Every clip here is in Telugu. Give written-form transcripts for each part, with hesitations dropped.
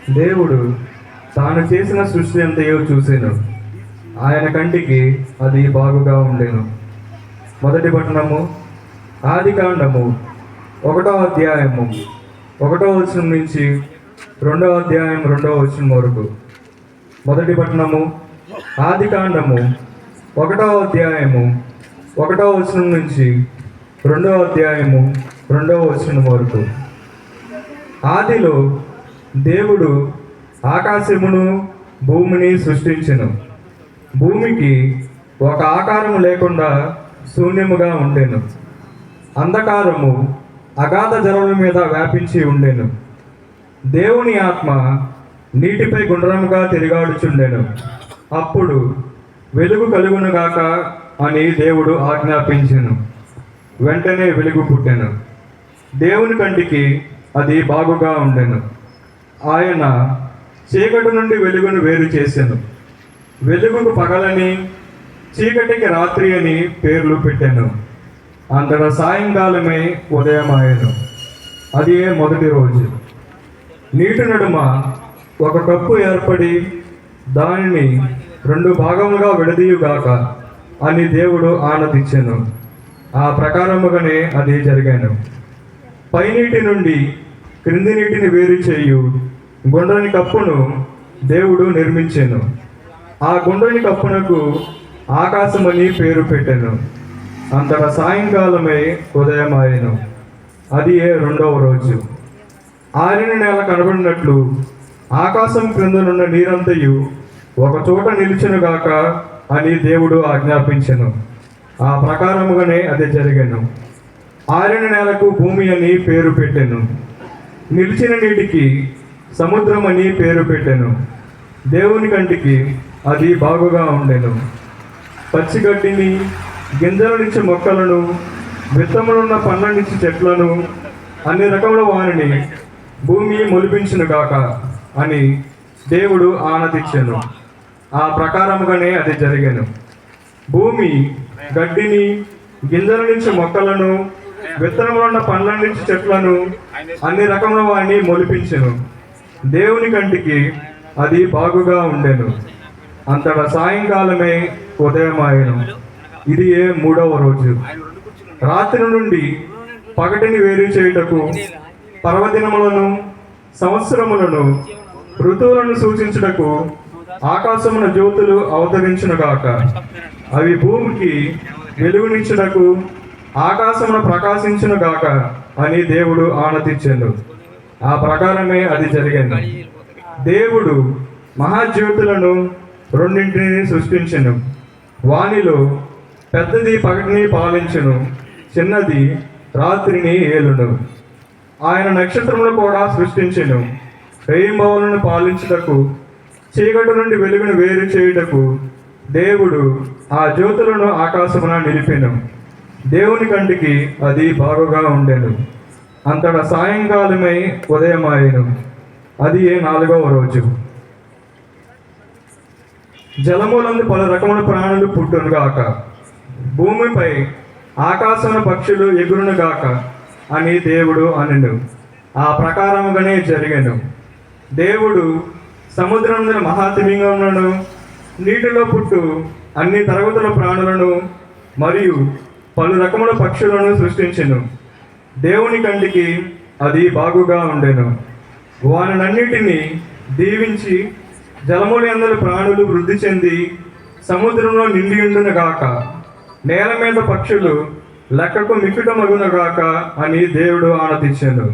దేవుడు తాను చేసిన సృష్టి అంతయో చూసెను, ఆయన కంటికి అది బాగుగా ఉండెను. మొదటి పట్టణము ఆదికాండము 1వ అధ్యాయము 1వ వచనం నుంచి 2వ అధ్యాయం 2వ వచనం వరకు. మొదటి పట్టణము ఆదికాండము 1వ అధ్యాయము 1వ వచనం నుంచి 2వ అధ్యాయము 2వ వచనం వరకు. ఆదిలో దేవుడు ఆకాశమును భూమిని సృష్టించెను. భూమికి ఒక ఆకారము లేకుండా శూన్యముగా ఉండెను. అంధకారము అగాధ జలముల మీద వ్యాపించి ఉండెను. దేవుని ఆత్మ నీటిపై గుండ్రముగా తిరిగాడుచుండెను. అప్పుడు వెలుగు కలుగునుగాక అని దేవుడు ఆజ్ఞాపించెను. వెంటనే వెలుగు పుట్టెను. దేవుని కంటికి అది బాగుగా ఉండెను. ఆయన చీకటి నుండి వెలుగును వేరు చేసెను. వెలుగుకు పగలని, చీకటికి రాత్రి అని పేర్లు పెట్టాను. అంతటా సాయంకాలమే ఉదయమాయెను. అది మొదటి రోజు. నీటి నడుమ ఒక కప్పు ఏర్పడి దానిని 2 భాగములుగా విడదీయుగాక అని దేవుడు ఆనతిచ్చెను. ఆ ప్రకారముగానే అది జరిగాను. పైనీటి నుండి క్రింది నీటిని వేరు చేయు గుండ్రని కప్పును దేవుడు నిర్మించెను. ఆ గుండ్రని కప్పునకు ఆకాశమని పేరు పెట్టెను. అంతటా సాయంకాలమై ఉదయమాయెను. అది 2వ రోజు. ఆరిన నేల కనబడినట్లు ఆకాశం క్రిందనున్న నీరంతయు ఒక చోట నిలిచెనుగాక అని దేవుడు ఆజ్ఞాపించెను. ఆ ప్రకారముగానే అది జరిగాను. ఆరిన నేలకు భూమి అని పేరు పెట్టెను. నిలిచిన నీటికి సముద్రం అని పేరు పెట్టెను. దేవుని కంటికి అది బాగుగా ఉండెను. పచ్చిగడ్డిని, గింజలనిచ్చే మొక్కలను, విత్తములున్న పండ్లనిచ్చే చెట్లను, అన్ని రకముల వారిని భూమి మొలిపించునుగాక అని దేవుడు ఆనతిచ్చెను. ఆ ప్రకారముగానే అది జరిగాను. భూమి గడ్డిని, గింజలనిచ్చే మొక్కలను, విత్తనములున్న పండ్లనిచ్చే చెట్లను, అన్ని రకముల వారిని మొలిపించెను. దేవుని కంటికి అది బాగుగా ఉండెను. అంతటా సాయంకాలమే ఉదయమాయెను. ఇది 3వ రోజు. రాత్రి నుండి పగటిని వేరు చేయుటకు పర్వదినములను, సంవత్సరములను, ఋతువులను సూచించుటకు ఆకాశమున జ్యోతులు అవతరించునుగాక. అవి భూమికి వెలుగునిచ్చుటకు ఆకాశమున ప్రకాశించునుగాక అని దేవుడు ఆనతిచ్చెను. ఆ ప్రకారమే అది జరిగింది. దేవుడు మహాజ్యోతులను 2 సృష్టించెను. వానిలో పెద్దది పగటిని పాలించెను, చిన్నది రాత్రిని ఏలును. ఆయన నక్షత్రములు కూడా సృష్టించెను. రేయింబవలను పాలించుటకు, చీకటి నుండి వెలుగును వేరు చేయుటకు దేవుడు ఆ జ్యోతులను ఆకాశమున నిలిపెను. దేవుని కంటికి అది బాగుగా ఉండెను. అంతటా సాయంకాలమై ఉదయమాయెను. అది 4వ రోజు. జలములందు పలు రకముల ప్రాణులు పుట్టునుగాక. భూమిపై ఆకాశమున పక్షులు ఎగురునుగాక అని దేవుడు అనెను. ఆ ప్రకారముగానే జరిగెను. దేవుడు సముద్రమున మహాతిమింగములను, నీటిలో పుట్టు అన్ని తరగతుల ప్రాణులను మరియు పలు రకముల పక్షులను సృష్టించెను. దేవుని కంటికి అది బాగుగా ఉండెను. వానన్నిటినీ దీవించి జలముల యందు ప్రాణులు వృద్ధి చెంది సముద్రంలో నిండియుండునుగాక. నేల మీద పక్షులు లెక్కకు మిక్కుటమగునుగాక అని దేవుడు ఆనతిచ్చెను.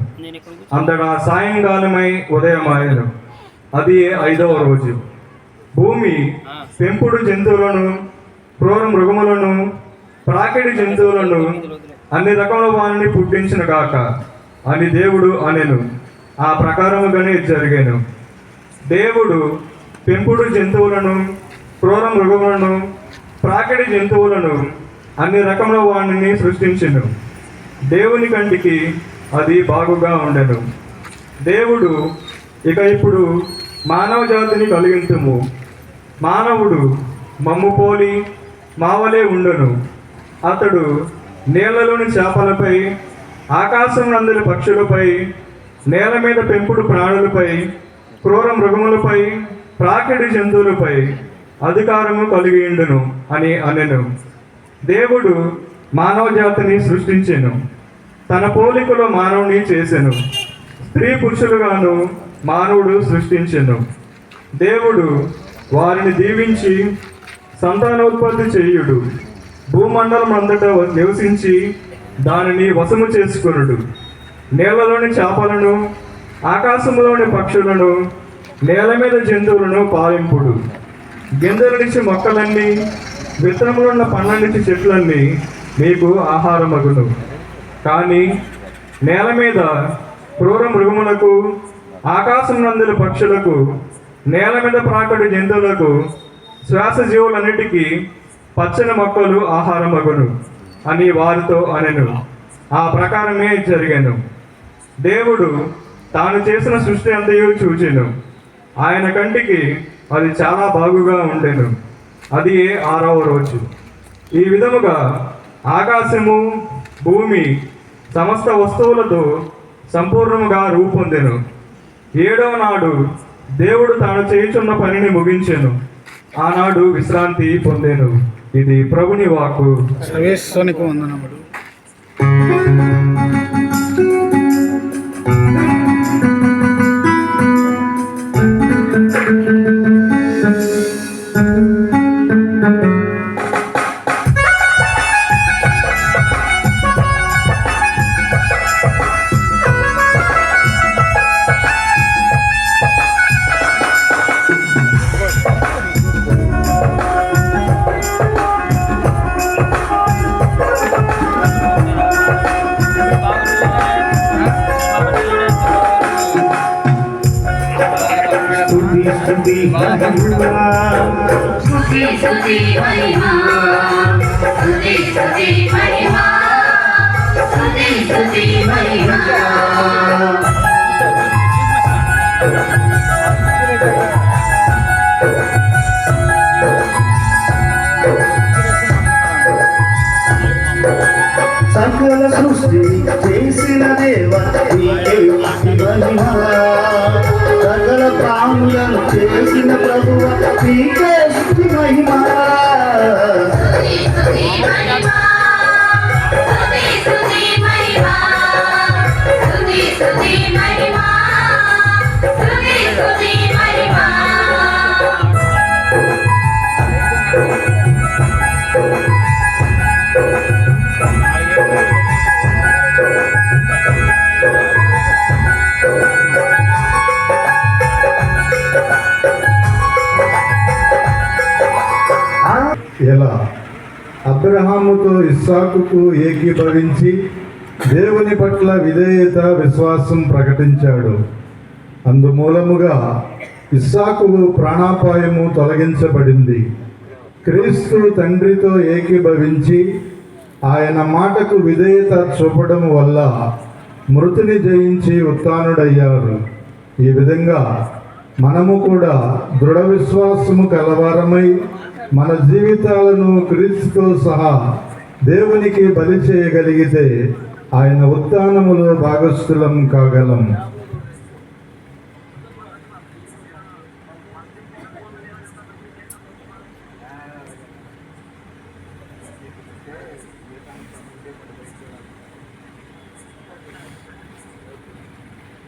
అంతటా సాయంకాలమై ఉదయమాయెను. అది 5వ రోజు. భూమి పెంపుడు జంతువులను, క్రూర మృగములను, ప్రాకిడి జంతువులను, అన్ని రకముల వారిని పుట్టించునుగాక అని దేవుడు అనెను. ఆ ప్రకారముగానే జరిగాను. దేవుడు పెంపుడు జంతువులను, క్రూర మృగములను, ప్రాకిడి జంతువులను, అన్ని రకముల వారిని సృష్టించెను. దేవుని కంటికి అది బాగుగా ఉండెను. దేవుడు ఇప్పుడు మానవ జాతిని కలిగించుము. మానవుడు మమ్ము పోలి మావలే ఉండును. అతడు నీళ్లలోని చేపలపై, ఆకాశం నందుల పక్షులపై, నేల మీద పెంపుడు ప్రాణులపై, క్రూర మృగములపై ప్రాకిడి జంతువులపై అధికారము కలిగియుండును అని అనెను. దేవుడు మానవ జాతిని సృష్టించెను, తన పోలికలో మానవుని చేసెను, స్త్రీ పురుషులుగాను మానవుడు సృష్టించెను. దేవుడు వారిని దీవించి సంతానోత్పత్తి చేయుడు, భూమండలం అంతటా నివసించి దానిని వశము చేసుకొనుడు, నేలలోని చేపలను, ఆకాశంలోని పక్షులను, నేల మీద జంతువులను పాలింపుడు, గింజల నుంచి మొక్కలన్నీ, విత్తనములున్న పండ్ల నుంచి చెట్లన్నీ మీకు ఆహారమగును. కానీ నేల మీద క్రూర మృగములకు, ఆకాశం నందుల పక్షులకు, నేల మీద ప్రాకటి జంతువులకు, శ్వాస జీవులన్నిటికీ పచ్చని మొక్కలు ఆహారమగును అని వారితో అనెను. ఆ ప్రకారమే జరిగాను. దేవుడు తాను చేసిన సృష్టి అంతయు చూచెను, ఆయన కంటికి అది చాలా బాగుగా ఉండెను. అది 6వ రోజు. ఈ విధముగా ఆకాశము, భూమి సమస్త వస్తువులతో సంపూర్ణముగా రూపొందెను. 7వ నాడు దేవుడు తాను చేయుచున్న పనిని ముగించెను. ఆనాడు విశ్రాంతి పొందెను. ఇది ప్రభుని వాక్కు. సర్వేశ్వరునికి వందనములు. స్తుతి స్తుతి మహిమా, స్తుతి స్తుతి మహిమా, స్తుతి స్తుతి మహిమా. సకల సృష్టి చేసిన దేవ నీకే మహిమ, సకల ప్రాణులను చేసిన ప్రభువ నీకే స్తుతి మహిమ. స్తుతి మహిమా, స్తుతి స్తుతి మహిమా, స్తుతి స్తుతి మహిమా, స్తుతి స్తుతి మహిమా. ఎలా అబ్రహాముతో ఇస్సాకుకు ఏకీభవించి దేవుని పట్ల విధేయత విశ్వాసం ప్రకటించాడు. అందుమూలముగా ఇస్సాకు ప్రాణాపాయము తొలగించబడింది. క్రీస్తు తండ్రితో ఏకీభవించి ఆయన మాటకు విధేయత చూపడం వల్ల మృతిని జయించి ఉత్థానుడయ్యారు. ఈ విధంగా మనము కూడా దృఢ విశ్వాసము కలవారమై మన జీవితాలను క్రీస్తుతో సహా దేవునికి బలి చేయగలిగితే ఆయన ఉత్థానములో భాగస్థులం కాగలం.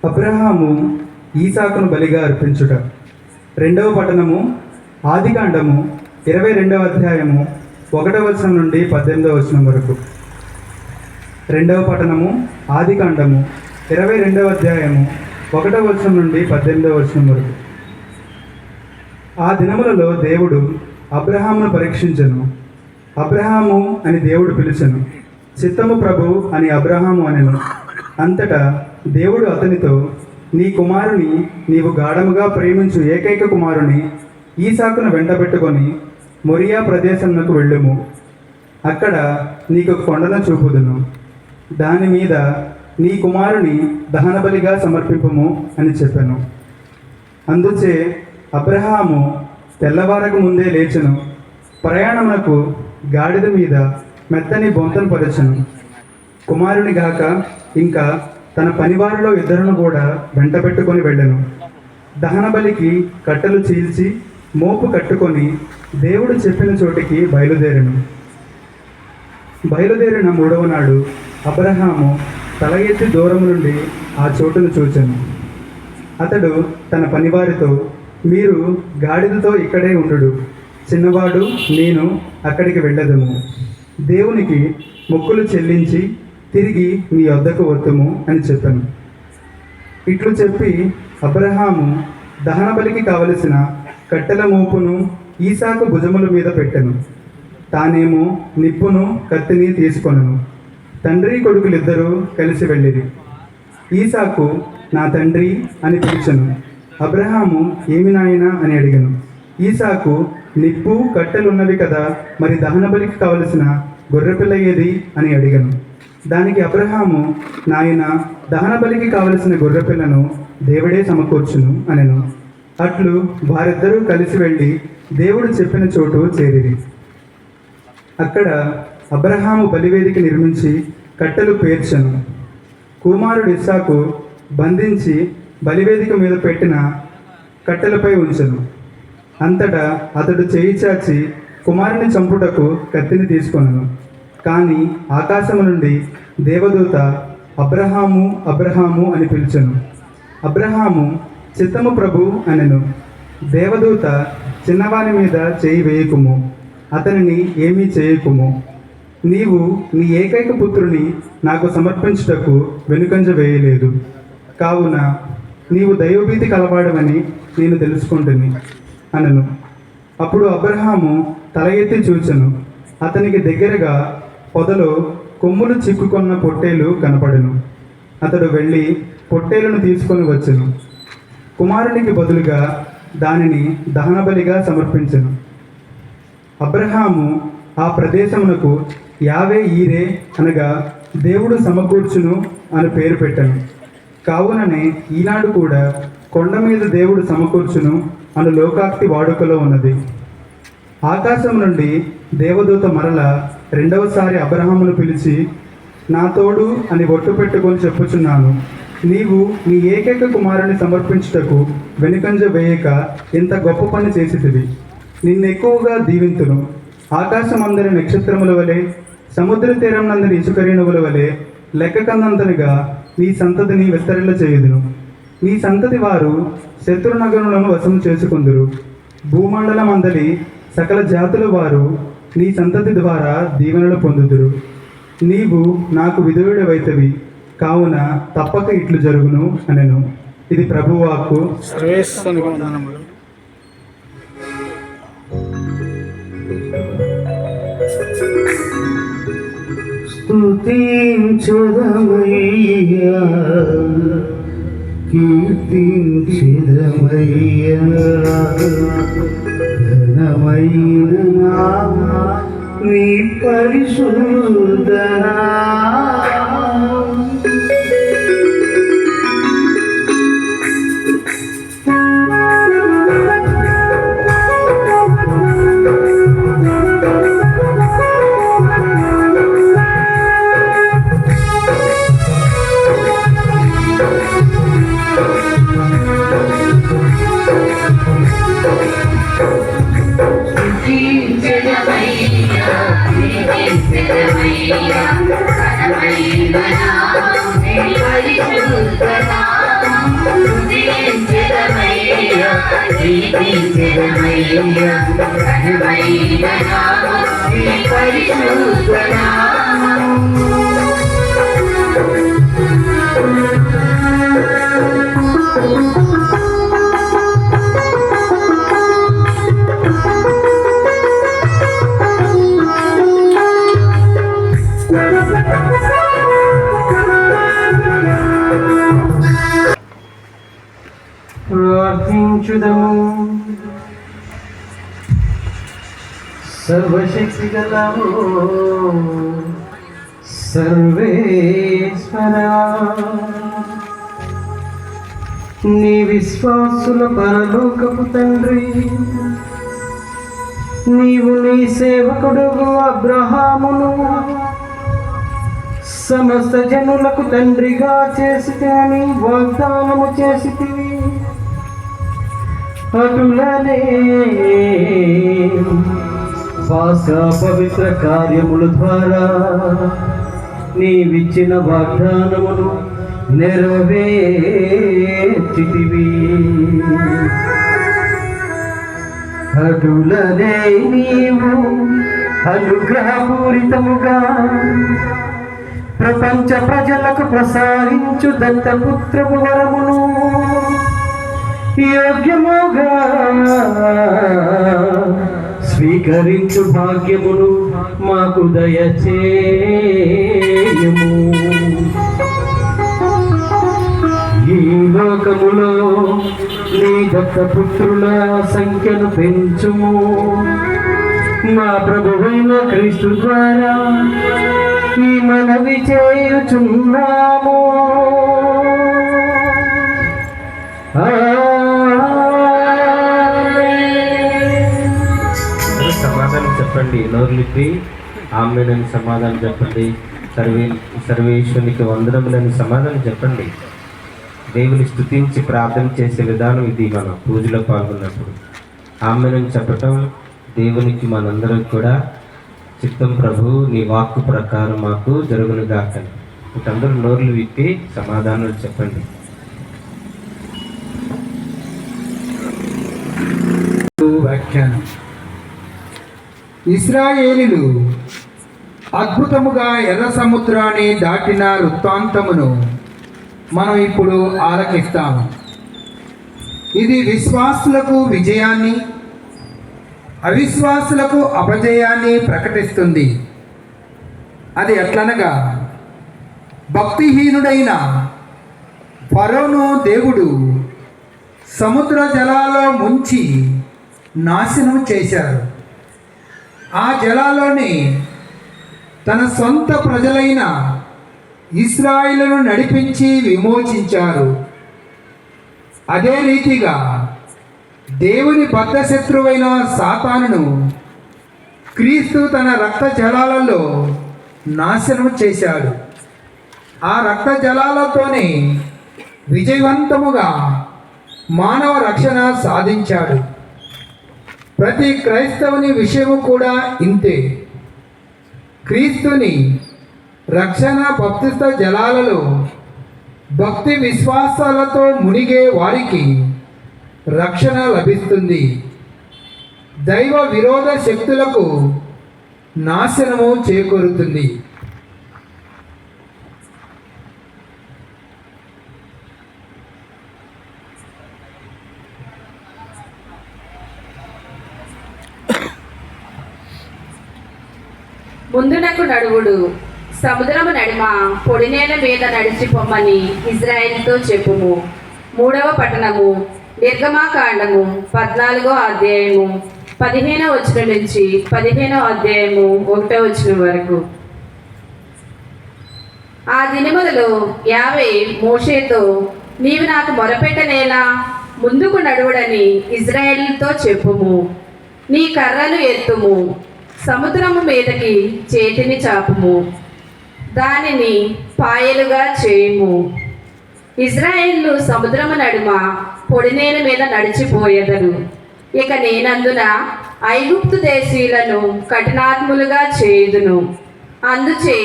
అబ్రహాము ఈసాకును బలిగా అర్పించుట. 2వ పట్టణము ఆదికాండము 22వ అధ్యాయము 1వ వచనం నుండి 18వ వచనం వరకు. 2వ పట్టణము ఆదికాండము 22వ అధ్యాయము 1వ వచనం నుండి 18వ వచనం వరకు. ఆ దినములలో దేవుడు అబ్రహామును పరీక్షించెను. అబ్రహాము అని దేవుడు పిలిచెను. చిత్తము ప్రభు అని అబ్రహాము అనెను. అంతటా దేవుడు అతనితో, నీ కుమారుని, నీవు గాఢముగా ప్రేమించు ఏకైక కుమారుని ఈసాకును వెంటబెట్టుకొని మొరియా ప్రదేశమునకు వెళ్ళుము. అక్కడ నీకు కొండను చూపుదును. దాని మీద నీ కుమారుని దహనబలిగా సమర్పింపుము అని చెప్పాను. అందుచే అబ్రహాము తెల్లవారకు ముందే లేచెను. ప్రయాణమునకు గాడిద మీద మెత్తని బొంతను పరచెను. కుమారుని గాక ఇంకా తన పనివారిలో 2 కూడా వెంటబెట్టుకొని వెళ్ళెను. దహనబలికి కట్టెలు చీల్చి మోపు కట్టుకొని దేవుడు చెప్పిన చోటికి బయలుదేరిన మూడవ నాడు అబ్రహాము తల ఎత్తి దూరం నుండి ఆ చోటును చూచెను. అతడు తన పనివారితో, మీరు గాడిదతో ఇక్కడే ఉండుడు, చిన్నవాడు నేను అక్కడికి వెళ్ళదము, దేవునికి మొక్కులు చెల్లించి తిరిగి మీ వద్దకు వద్దుము అని చెప్పాను. ఇట్లు చెప్పి అబ్రహాము దహనబలికి కావలసిన కట్టెల మోపును ఈసాకు భుజముల మీద పెట్టెను. తానేమో నిప్పును కత్తిని తీసుకొనెను. తండ్రి కొడుకులిద్దరూ కలిసి వెళ్ళిరి. ఈసాకు నా తండ్రి అని పిలిచెను. అబ్రహాము ఏమి నాయనా అని అడిగాను. ఈసాకు నిప్పు కట్టెలున్నవి కదా, మరి దహనబలికి కావలసిన గొర్రెపిల్ల ఏది అని అడిగాను. దానికి అబ్రహాము, నాయన, దహనబలికి కావలసిన గొర్రెపిల్లను దేవుడే సమకూర్చును అనెను. అట్లు వారిద్దరూ కలిసి వెళ్ళి దేవుడు చెప్పిన చోటు చేరిరి. అక్కడ అబ్రహాము బలివేదిక నిర్మించి కట్టెలు పేర్చెను. కుమారుడు ఇస్సాకు బంధించి బలివేదిక మీద పెట్టిన కట్టెలపై ఉంచెను. అంతటా అతడు చేయి చాచి కుమారుని చంపుటకు కత్తిని తీసుకొనెను. కానీ ఆకాశము నుండి దేవదూత అబ్రహాము అబ్రహాము అని పిలిచెను. అబ్రహాము చిత్తము ప్రభు అనెను. దేవదూత, చిన్నవాని మీద చేయి వేయకుము, అతనిని ఏమీ చేయకుము. నీవు నీ ఏకైక పుత్రుని నాకు సమర్పించుటకు వెనుకంజ వేయలేదు. కావున నీవు దైవభీతి కలవాడవని నేను తెలుసుకుంటుని అనను. అప్పుడు అబ్రహాము తల ఎత్తి చూచెను. అతనికి దగ్గరగా పొదలో కొమ్ములు చిక్కుకొన్న పొట్టేలు కనపడెను. అతడు వెళ్ళి పొట్టేలును తీసుకొని వచ్చెను. కుమారునికి బదులుగా దానిని దహనబలిగా సమర్పించెను. అబ్రహాము ఆ ప్రదేశమునకు యావే ఈరే అనగా దేవుడు సమకూర్చును అని పేరు పెట్టెను. కావుననే ఈనాడు కూడా కొండ మీద దేవుడు సమకూర్చును అను లోకాక్తి వాడుకలో ఉన్నది. ఆకాశం నుండి దేవదూత మరల రెండవసారి అబ్రహామును పిలిచి, నా తోడు అని ఒట్టు పెట్టుకొని చెప్పుచున్నాను, నీవు నీ ఏకైక కుమారుని సమర్పించుటకు వెనుకంజ వేయక ఇంత గొప్ప పని చేసితివి. నిన్నెక్కువగా దీవింతును. ఆకాశం అందరి నక్షత్రముల వలె, సముద్ర తీరం నందరి ఇసుక రేణువుల వలె లెక్కకందంతనిగా నీ సంతతిని విస్తరిల్ల చేయుదును. నీ సంతతి వారు శత్రునగరులను వశం చేసుకుందురు. భూమండలం అందలి సకల జాతుల వారు నీ సంతతి ద్వారా దీవెనలు పొందుదురు. నీవు నాకు విధేయుడవైతవి, కావున తప్పక ఇట్లు జరుగును అనెను. ఇది ప్రభువాక్కు. సర్వేశ్వరునికి వందనములు. స్తుతించుదమయ్యా, కీర్తించుదమయ్యా, ఘనమైన నామా నీ పరిశుద్ధ నామం. ప్రార్థించుదము. సర్వశక్తి గలవు సర్వేశ్వర, నీ విశ్వాసుల పరలోకపు తండ్రి, నీవు నీ సేవకుడు అబ్రహామును సమస్త జనులకు తండ్రిగా చేసితే అని వాగ్దానము చేసితివి. అటులనే వాస పవిత్ర కార్యముల ద్వారా నీవిచ్చిన వాగ్దానమును నెరవేర్చితివి. అటులనే నీవు అనుగ్రహపూరితముగా ప్రపంచ ప్రజలకు ప్రసారించు దత్తపుత్రము వరమును యోగ్యముగా స్వీకరించు భాగ్యమును మాకు దయచేయము. ఈ లోకములో నీ దత్తపుత్రుల సంఖ్యను పెంచుము. మా ప్రభువైన క్రీస్తు ద్వారా ఈ మనవి చేయుచున్నాము. సమాధానం చెప్పండి. నోరులిప్పి ఆమెనని సమాధానం చెప్పండి. సర్వేశ్వరునికి వందనములని సమాధానం చెప్పండి. దేవుని స్తుతించి ప్రార్థన చేసే విధానం ఇది. మనం పూజలో పాల్గొన్నప్పుడు ఆమెనని చెప్పటం దేవునికి మనందరం కూడా చిత్తం. ప్రభు నీ వాక్కు ప్రకారం మాకు జరుగును గాక. అందరూ నోర్లు విప్పి సమాధానాలు చెప్పండి. వ్యాఖ్యానం. ఇశ్రాయేలీలు అద్భుతముగా ఎర్ర సముద్రాన్ని దాటిన వృత్తాంతమును మనం ఇప్పుడు ఆలకిస్తాము. ఇది విశ్వాసులకు విజయాన్ని, అవిశ్వాసులకు అపజయాన్ని ప్రకటిస్తుంది. అది ఎట్లనగా, భక్తిహీనుడైన ఫరోను దేవుడు సముద్ర జలాల్లో ముంచి నాశనం చేశారు. ఆ జలాల్లోనే తన సొంత ప్రజలైన ఇశ్రాయేలును నడిపించి విమోచించారు. అదే రీతిగా దేవుని బద్ధశత్రువైన సాతానును క్రీస్తు తన రక్త జలాలలో నాశనం చేశాడు. ఆ రక్త జలాలతోనే విజయవంతముగా మానవ రక్షణ సాధించాడు. ప్రతి క్రైస్తవుని విషయము కూడా ఇంతే. క్రీస్తుని రక్షణ బప్తిస్త జలాలలో భక్తి విశ్వాసాలతో మునిగే వారికి రక్షణ లభిస్తుంది. దైవ విరోధ శక్తులకు నాశనము చేకూరుతుంది. ముందునకు నడువుడు, సముద్రము నడిమ పొడినేల మీద నడిచిపోమ్మని ఇజ్రాయెల్తో చెప్పుము. 3వ పట్టణము నిర్గమాకాండము 14వ అధ్యాయము 15వ వచనం నుంచి 15వ అధ్యాయము 1వ వచనం వరకు. ఆ దినములలో యావే మోషేతో, నీవు నాకు మొరపెట్టనేలా, ముందుకు నడువుడని ఇజ్రాయేలుతో చెప్పుము. నీ కర్రలు ఎత్తుము, సముద్రము మీదకి చేతిని చాపుము, దానిని పాయలుగా చేయుము. ఇజ్రాయేలు సముద్రము నడుమ పొడినేల మీద నడిచిపోయెదరు. ఇక నేనందున ఐగుప్తు దేశీయులను కఠినాత్ములుగా చేయుదును. అందుచే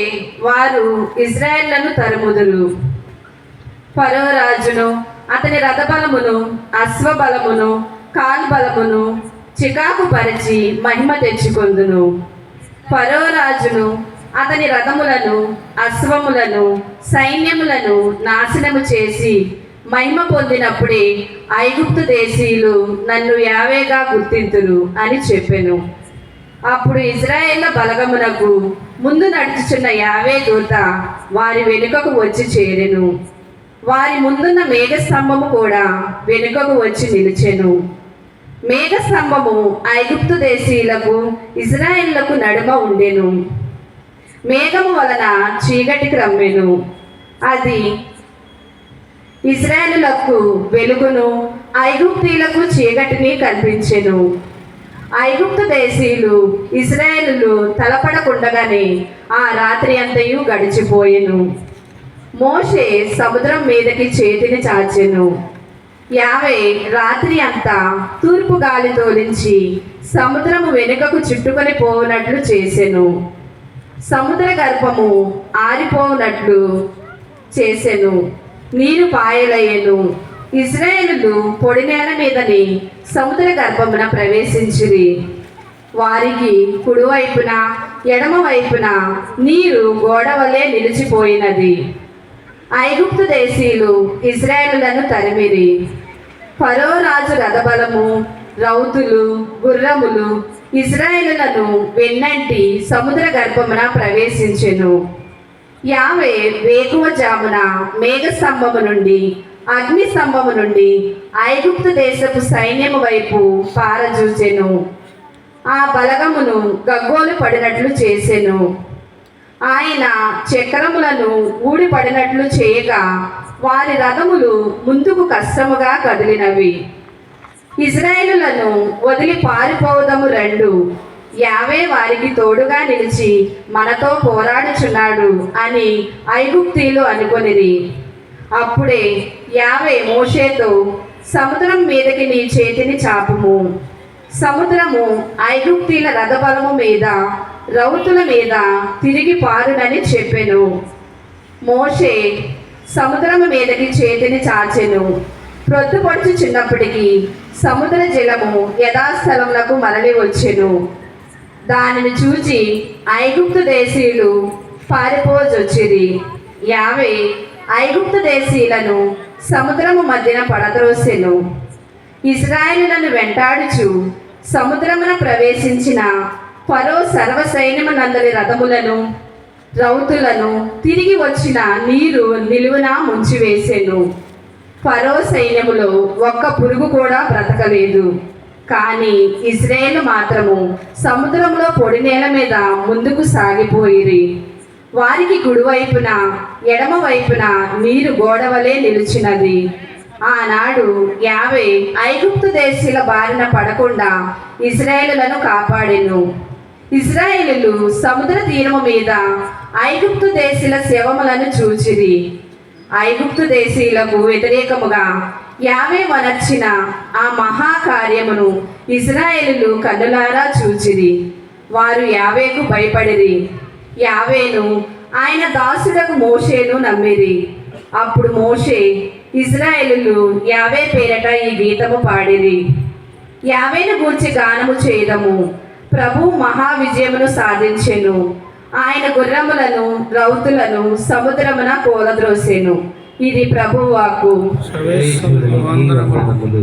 వారు ఇజ్రాయేళ్లను తరుముదురు. ఫరో రాజును అతని రథబలమును, అశ్వబలమును, కాల్బలమును చికాకు పరిచి మహిమ తెచ్చుకొందును. ఫరో రాజును అతని రథములను, అశ్వములను, సైన్యములను నాశనము చేసి మహిమ పొందినప్పుడే ఐగుప్తు దేశీయులు నన్ను యావేగా గుర్తింతురు అని చెప్పెను. అప్పుడు ఇజ్రాయేళ్ల బలగమునకు ముందు నడుచుచున్న యావే దూత వారి వెనుకకు వచ్చి చేరెను. వారి ముందున్న మేఘస్తంభము కూడా వెనుకకు వచ్చి నిలిచెను. మేఘస్తంభము ఐగుప్తు దేశీయులకు ఇజ్రాయేళ్లకు నడుమ ఉండెను. మేఘము వలన చీకటి క్రమ్మెను. అది ఇజ్రాయేలులకు వెలుగును, ఐగుప్తీయులకు చీకటిని కల్పించెను. ఐగుప్తు దేశీయులు ఇజ్రాయేలులు తలపడకుండగానే ఆ రాత్రి అంతయు గడిచిపోయెను. మోషే సముద్రం మీదకి చేతిని చాచెను. యావే రాత్రి అంతా తూర్పు గాలి తోలించి సముద్రము వెనుకకు చుట్టుకొని పోవునట్లు చేసెను. సముద్ర గర్భము ఆరిపోవునట్లు చేసెను. నీరు పాయలయ్యెను. ఇశ్రాయేలులు పొడి నేల మీదని సముద్ర గర్భమున ప్రవేశించిరి. వారికి కుడివైపున ఎడమ వైపున నీరు గోడవలే నిలిచిపోయినది. ఐగుప్తు దేశీయులు ఇశ్రాయేలులను తరిమిరి. ఫరో రాజు రథబలము, రౌతులు, గుర్రములు ఇశ్రాయేలులను వెన్నంటి సముద్ర గర్భమున ప్రవేశించెను. యావే వేకువజామున మేఘస్తంభము నుండి అగ్ని స్తంభము నుండి ఐగుప్తు దేశపు సైన్యము వైపు పారజూచెను. ఆ బలగమును గగ్గోలు పడినట్లు చేసెను. ఆయన చక్రములను ఊడిపడినట్లు చేయగా వారి రథములు ముందుకు కష్టముగా కదిలినవి. ఇశ్రాయేలులను వదిలి పారిపోవదము రండు, యావే వారికి తోడుగా నిలిచి మనతో పోరాడుచున్నాడు అని ఐగుప్తీయులు అనుకొనిరి. అప్పుడే యావే మోషేతో, సముద్రం మీదకి నీ చేతిని చాపుము. సముద్రము ఐగుప్తీయుల రథబలము మీద, రౌతుల మీద తిరిగి పారునని చెప్పెను. మోషే సముద్రము మీదకి చేతిని చాచెను. ప్రొద్దుపడుచు చిన్నప్పటికీ సముద్ర జలము యథాస్థలములకు మరలి వచ్చెను. దానిని చూచి ఐగుప్తు దేశీయులు పారిపోజొచ్చిరి. యావే ఐగుప్తు దేశీయులను సముద్రము మధ్యన పడద్రోసెను. ఇశ్రాయేలులను వెంటాడుచు సముద్రమున ప్రవేశించిన ఫరో సర్వసైన్యమునందరి రథములను, రౌతులను తిరిగి వచ్చిన నీరు నిలువున ముంచివేసెను. ఫరో సైన్యములో ఒక్క పురుగు కూడా బ్రతకలేదు. కానీ ఇశ్రాయేలు మాత్రము సముద్రంలో పొడి నేల మీద ముందుకు సాగిపోయిరి. వారికి కుడివైపున ఎడమ వైపున నీరు గోడవలే నిలిచినది. ఆనాడు యావే ఐగుప్తు దేశీయుల బారిన పడకుండా ఇశ్రాయేలులను కాపాడెను. ఇశ్రాయేలులు సముద్ర తీరము మీద ఐగుప్తు దేశీయుల శవములను చూచిరి. ఐగుప్తు దేశీయులకు వ్యతిరేకముగా యావే వనర్చిన ఆ మహాకార్యమును ఇశ్రాయేలులు కన్నులారా చూచిరి. వారు యావేకు భయపడిరి. యావేను ఆయన దాసుడకు మోషేను నమ్మిరి. అప్పుడు మోషే ఇశ్రాయేలులు యావే పేరట ఈ గీతము పాడిరి. యావేను గూర్చి గానము చేయదము. ప్రభు మహా విజయమును సాధించెను. ఆయన గుర్రములను, రౌతులను సముద్రమున కూలద్రోసెను. ఇది ప్రభువు వాక్కు. సర్వేశ్వరునికి వందనములు.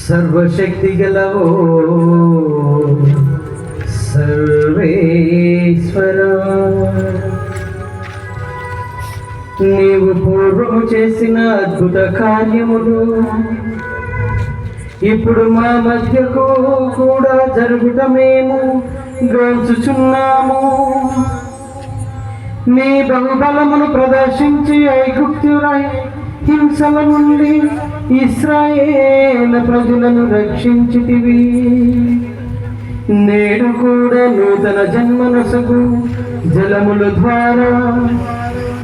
సర్వశక్తి గలవో సర్వేశ్వర, నీవు పూర్వము చేసిన అద్భుత కార్యములు ఇప్పుడు మా మధ్యకు కూడా జరుగుట మేము గ్రహించుచున్నాము. నీ బహుబలమును ప్రదర్శించి హింసల నుండి ఇశ్రాయేల ప్రజలను రక్షించితివి. నేడు కూడా నూతన జన్మనొసగు జలముల ద్వారా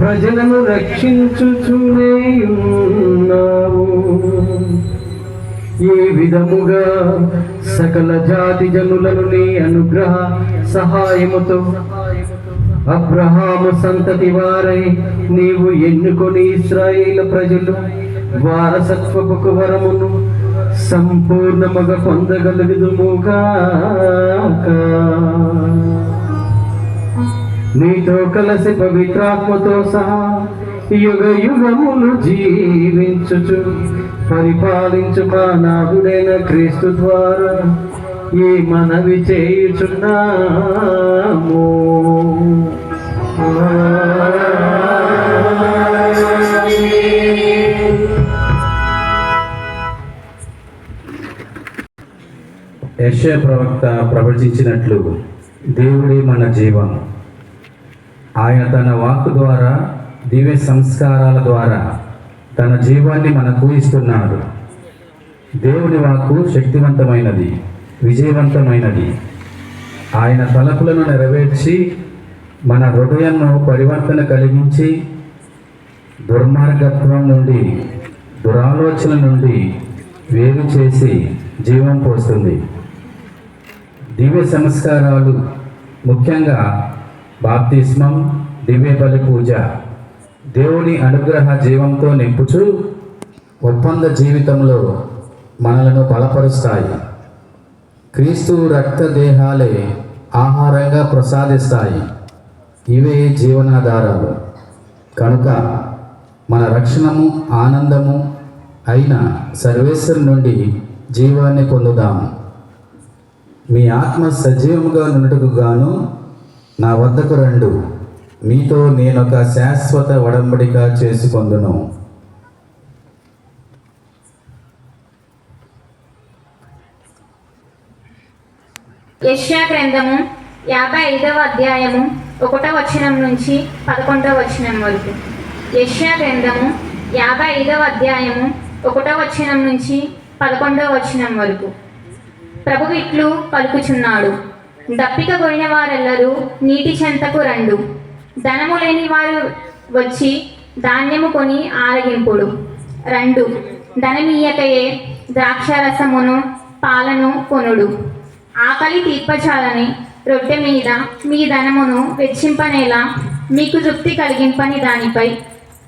ప్రజలను రక్షించుచునే ఉన్నావు. ఏ విధముగా సకల జాతి జనులను నీ అనుగ్రహ సహాయముతో అబ్రహాము సంతతి వారై నీవు ఎన్నుకొని ఇశ్రాయేలు ప్రజలు వారసత్వపు వరమును సంపూర్ణముగా పొందగలుగుదుముగాక. నీతో కలిసి పవిత్రాత్మతో సహా యుగ యుగములు జీవించుచు పరిపాలించు మా నాథుడైన క్రీస్తు ద్వారా ఈ మనవి చేయుచున్నాము. యెషయా ప్రవక్త ప్రవచించినట్లు దేవుడే మన జీవం. ఆయన తన వాక్కు ద్వారా దివ్య సంస్కారాల ద్వారా తన జీవాన్ని మనకు ఇస్తున్నాడు. దేవుని వాక్కు శక్తివంతమైనది, విజయవంతమైనది. ఆయన తలపులను నెరవేర్చి మన హృదయంను పరివర్తన కలిగించి దుర్మార్గత్వం నుండి, దురాలోచన నుండి వేరు చేసి జీవం పోస్తుంది. దివ్య సంస్కారాలు ముఖ్యంగా బాప్తిస్మం, దివ్య బలి పూజ దేవుని అనుగ్రహ జీవంతో నింపుచు ఒప్పంద జీవితంలో మనలను బలపరుస్తాయి. క్రీస్తు రక్త దేహాలే ఆహారంగా ప్రసాదిస్తాయి. ఇవే జీవనాధారాలు. కనుక మన రక్షణము, ఆనందము అయిన సర్వేశ్వరు నుండి జీవాన్ని పొందుదాము. మీ ఆత్మ సజీవముగా నుండుటకు గాను నా వద్దకు రండు. మీతో నేనొక శాశ్వత ఒడంబడిక చేసుకొందును. యెషయా గ్రంథము 55వ అధ్యాయము 1వ వచనం నుంచి 11వ వచనం వరకు. యెషయా గ్రంథము 55వ అధ్యాయము 1వ వచనం నుంచి 11వ వచనం వరకు. ప్రభువు ఇట్లు పలుకుచున్నాడు, దప్పిక కొనిన వారెల్లరూ నీటి చెంతకు రండు. ధనము లేని వారు వచ్చి ధాన్యము కొని ఆరగింపుడు. రండు, ధనమీయకయే ద్రాక్షారసమును పాలను కొనుడు. ఆకలి తీర్పచాలని రొట్టె మీద మీ ధనమును వెచ్చింపనేలా, మీకు తృప్తి కలిగింపని దానిపై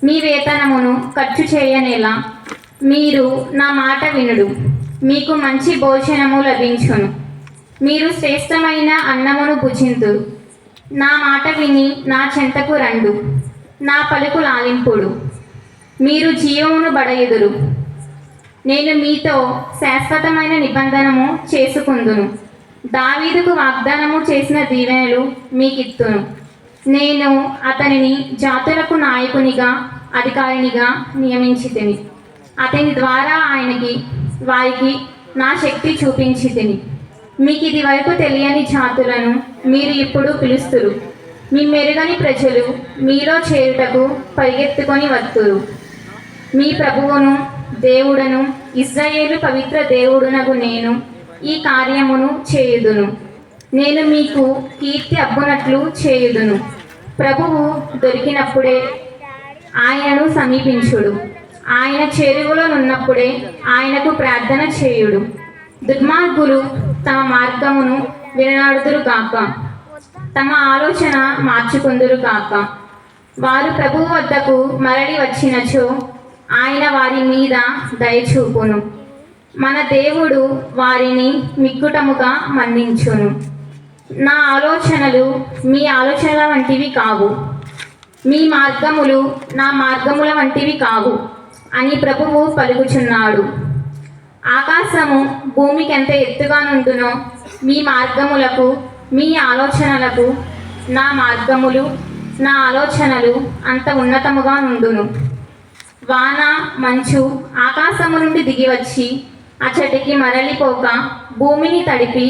మీ వేతనమును ఖర్చు చేయనేలా మీరు నా మాట వినుడు. మీకు మంచి భోజనము లభించును. మీరు శ్రేష్టమైన అన్నమును భుజింతురు. నా మాట విని నా చెంతకు రండు. నా పలుకు లాలింపుడు. మీరు జీవమును బడయుదురు. నేను మీతో శాశ్వతమైన నిబంధనము చేసుకుందును. దావీదుకు వాగ్దానము చేసిన దీవెనలు మీకిత్తును. నేను అతనిని జాతులకు నాయకునిగా, అధికారినిగా నియమించితిని. అతని ద్వారా వారికి నా శక్తి చూపించితిని. మీకు ఇది వరకు తెలియని జాతులను మీరు ఇప్పుడు పిలుస్తురు. మీ మెరుగని ప్రజలు మీలో చేరుటకు పరిగెత్తుకొని వత్తురు. మీ ప్రభువును దేవుడను ఇశ్రాయేలు పవిత్ర దేవుడునగు నేను ఈ కార్యమును చేయుదును. నేను మీకు కీర్తి అబ్బునట్లు చేయుదును. ప్రభువు దొరికినప్పుడే ఆయనను సమీపించుడు. ఆయన చెరువులో నున్నప్పుడే ఆయనకు ప్రార్థన చేయుడు. దుర్మార్గులు తమ మార్గమును విననాడుదురు గాక, తమ ఆలోచన మార్చుకుందురు గాక. వారు ప్రభువు వద్దకు మరలి వచ్చినచో ఆయన వారి మీద దయచూపును. మన దేవుడు వారిని మిక్కుటముగా మన్నించును. నా ఆలోచనలు మీ ఆలోచనల వంటివి కావు, మీ మార్గములు నా మార్గముల వంటివి కావు అని ప్రభువు పలుకుచున్నాడు. ఆకాశము భూమికి ఎంత ఎత్తుగా నుండునో మీ మార్గములకు, మీ ఆలోచనలకు నా మార్గములు, నా ఆలోచనలు అంత ఉన్నతముగా నుండును. వాన మంచు ఆకాశము నుండి దిగివచ్చి అచ్చటికి మరలిపోక భూమిని తడిపి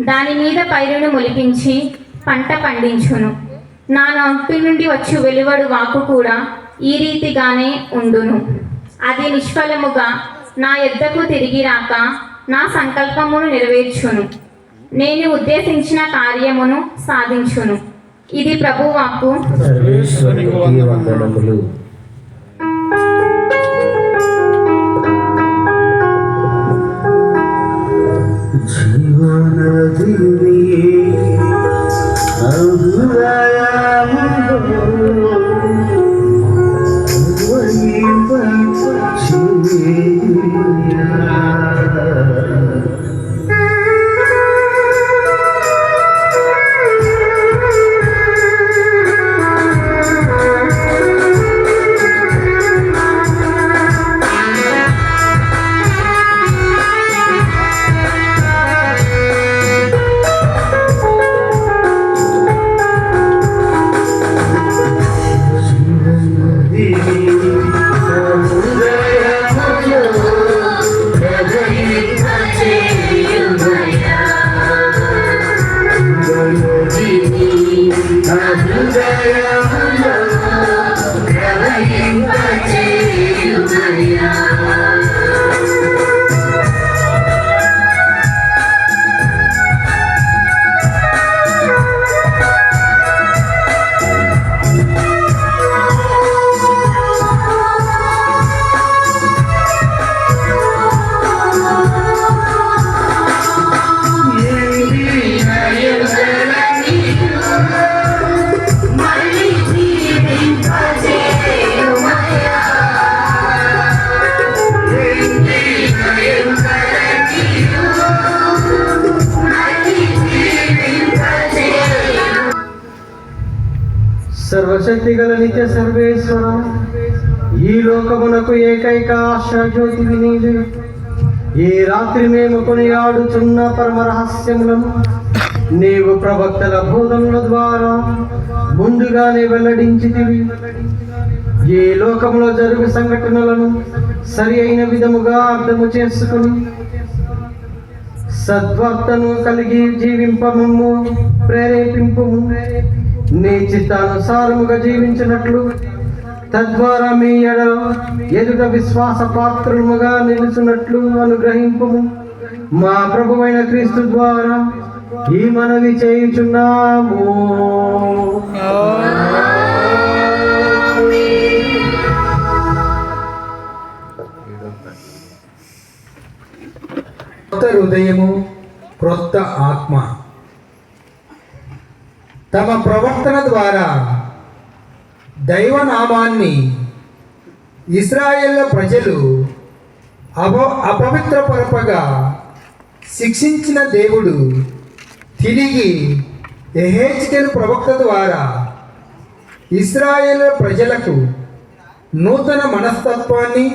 దాని మీద పైరును మొలిపించి పంట పండించును. నా నోటి నుండి వచ్చి వెలువడు వాకు కూడా ఈ రీతిగానే ఉండును. అది నిష్ఫలముగా నా యొద్దకు తిరిగి రాక నా సంకల్పమును నెరవేర్చును. నేను ఉద్దేశించిన కార్యమును సాధించును. ఇది ప్రభువాక్కు. సర్వేశ్వరునికి వందనములు. జీవనదిని హృదయములో సర్వశక్తి గల నిత్య సర్వేశ్వర, ఈ లోకమునకు ఏకైక ఆశాజ్యోతివి నీవే. ఈ రాత్రి మేము కొనియాడుచున్న పరమ రహస్యములను నీవు ప్రవక్తల బోధనల ద్వారా ముందుగానే వెల్లడించితివి. ఈ లోకములో జరుగు సంఘటనలను సరి అయిన విధముగా అర్థము చేసుకుని సద్వార్తను కలిగి జీవింపము ప్రేరేపింపుము. నీ చిత్తానుసారముగా జీవించినట్లు తద్వారా మీ ఎదుట విశ్వాస పాత్రముగా నిలుచున్నట్లు అనుగ్రహింపుము. మా ప్రభువైన క్రీస్తు ద్వారా ఈ మనవి చేయుచున్నాము. క్రొత్త హృదయము, క్రొత్త ఆత్మ. తమ ప్రవర్తన ద్వారా దైవనామాన్ని ఇశ్రాయేలు ప్రజలు అపవిత్రపరపగా శిక్షించిన దేవుడు తిరిగి యెహెజ్కేలు ప్రవక్త ద్వారా ఇశ్రాయేలు ప్రజలకు నూతన మనస్తత్వాన్ని,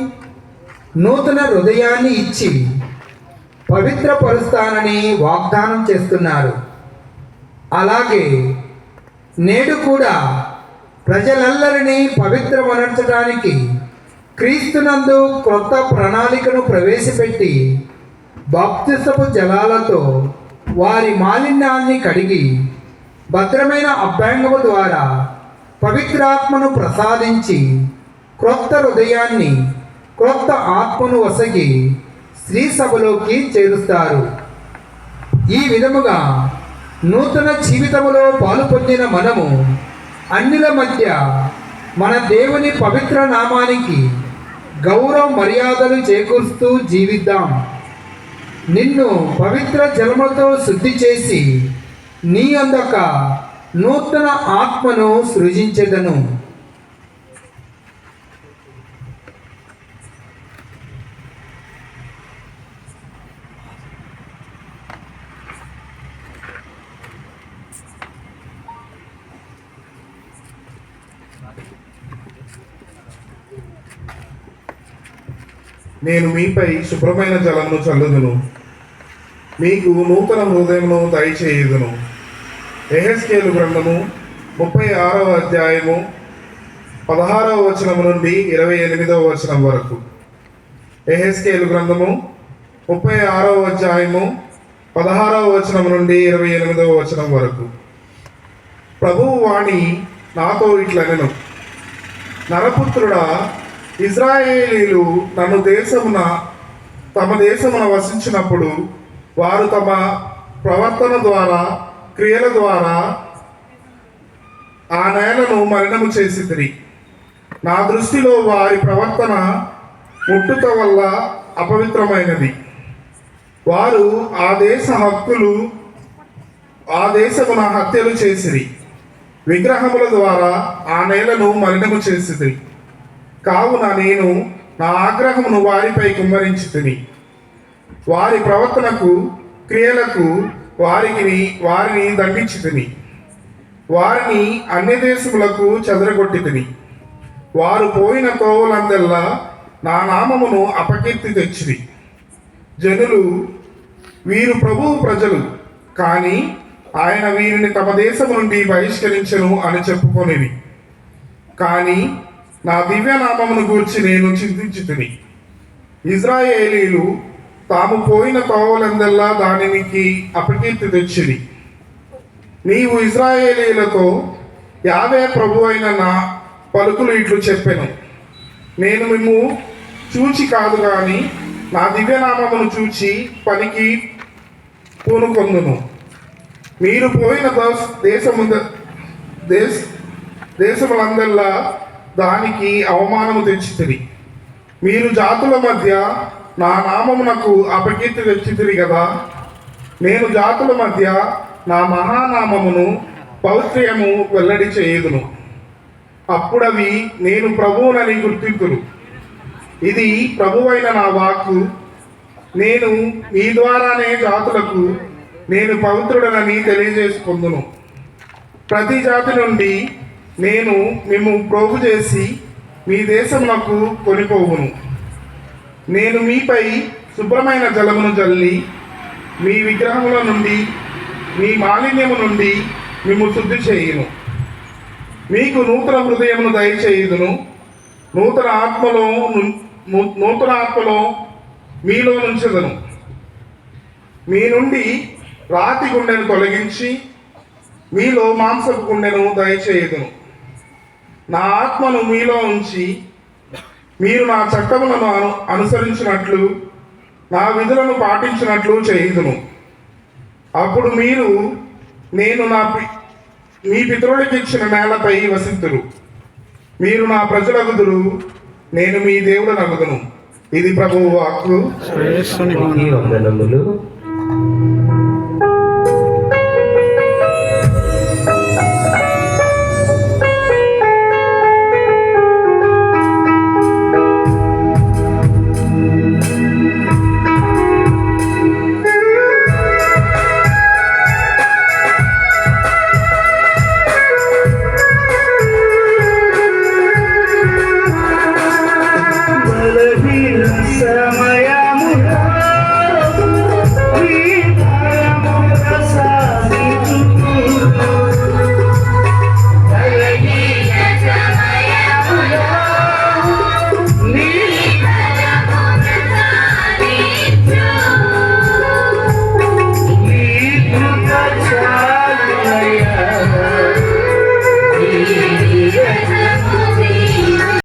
నూతన హృదయాన్ని ఇచ్చి పవిత్రపరుస్తానని వాగ్దానం చేస్తున్నారు. అలాగే నేడు కూడా ప్రజలందరినీ పవిత్రమనర్చడానికి క్రీస్తునందు క్రొత్త ప్రణాళికను ప్రవేశపెట్టి బాప్తిసపు జలాలతో వారి మాలిన్యాన్ని కడిగి భద్రమైన అభ్యంగము ద్వారా పవిత్రాత్మను ప్రసాదించి క్రొత్త హృదయాన్ని, క్రొత్త ఆత్మను వసగి స్త్రీ సభలోకి చేరుస్తారు. ఈ విధముగా నూతన జీవితములో పాలు పొందిన మనము అన్యుల మధ్య మన దేవుని పవిత్ర నామానికి గౌరవ మర్యాదలు చేకూరుస్తూ జీవిద్దాం. నిన్ను పవిత్ర జలములతో శుద్ధి చేసి నీ అందొక నూతన ఆత్మను సృజించెదను. నేను మీపై శుభ్రమైన జలమును చల్లుదును, మీకు నూతన హృదయమును దయచేయుదును. యెహెజ్కేలు గ్రంథము 36వ అధ్యాయము 16వ వచనము నుండి 28వ వచనం వరకు. యెహెజ్కేలు గ్రంథము 36వ అధ్యాయము 16వ వచనం నుండి 28వ వచనం వరకు. ప్రభువు వాణి నాతో ఇట్లనెను, నరపుత్రుడా, ఇజ్రాయేలీలు తమ దేశమున వసించినప్పుడు వారు తమ ప్రవర్తన ద్వారా క్రియల ద్వారా ఆ నేలను మలినము చేసితిరి. నా దృష్టిలో వారి ప్రవర్తన ముట్టుట వల్ల అపవిత్రమైనది. వారు ఆ దేశమున హత్యలు చేసిరి. విగ్రహముల ద్వారా ఆ నేలను మలినము చేసిరి. కావున నేను నా ఆగ్రహమును వారిపై కుమ్మరించితిని. వారి ప్రవర్తనకు క్రియలకు వారిని దండించితిని. వారిని అన్య దేశములకు చెదరగొట్టితిని. వారు పోయిన తోవలందెల్లా నా నామమును అపకీర్తి తెచ్చిరి. జనులు, వీరు ప్రభువు ప్రజలు, కానీ ఆయన వీరిని తమ దేశము నుండి బహిష్కరించెను అని చెప్పుకొనిది. కానీ నా దివ్యనామమును గూర్చి నేను చింతించితిని. ఇజ్రాయేలీలు తాము పోయిన తోవలందెల్లా దానికి అపకీర్తి తెచ్చిరి. నీవు ఇజ్రాయేలీలతో యావే ప్రభు అయిన నా పలుకులు ఇట్లు చెప్పెను. నేను మిమ్ము చూచి కాదు కానీ నా దివ్యనామమును చూచి పనికి పూనుకొందును. మీరు పోయిన దేశములందల్లా దానికి అవమానము తెచ్చితిరి. మీరు జాతుల మధ్య నా నామమునకు అపకీర్తి తెచ్చితిరి కదా. నేను జాతుల మధ్య నా మహానామమును పౌత్ర్యము వెల్లడి చేయుదును. అప్పుడవి నేను ప్రభువునని గుర్తింతురు. ఇది ప్రభువైన నా వాక్కు. నేను మీ ద్వారానే జాతులకు నేను పవిత్రుడనని తెలియజేసుకుందును. ప్రతి జాతి నుండి నేను మేము ప్రోగు చేసి మీ దేశమునకు కొనిపోవును. నేను మీపై శుభ్రమైన జలమును జల్లి మీ విగ్రహముల నుండి మీ మాలిన్యము నుండి మేము శుద్ధి చేయును. మీకు నూతన హృదయమును దయచేయుదును. నూతన ఆత్మలో మీలో నుంచెదను. మీ నుండి రాతి గుండెను తొలగించి మీలో మాంసపు గుండెను దయచేయుదును. నా ఆత్మను మీలో ఉంచి మీరు నా చట్టములను అనుసరించినట్లు నా విధులను పాటించినట్లు చేయుదును. అప్పుడు మీరు నేను మీ పితరులకు ఇచ్చిన నేలపై వసింతురు. మీరు నా ప్రజలగుదురు, నేను మీ దేవుడు నగుదును. ఇది ప్రభువు వాక్కు. వందనములు.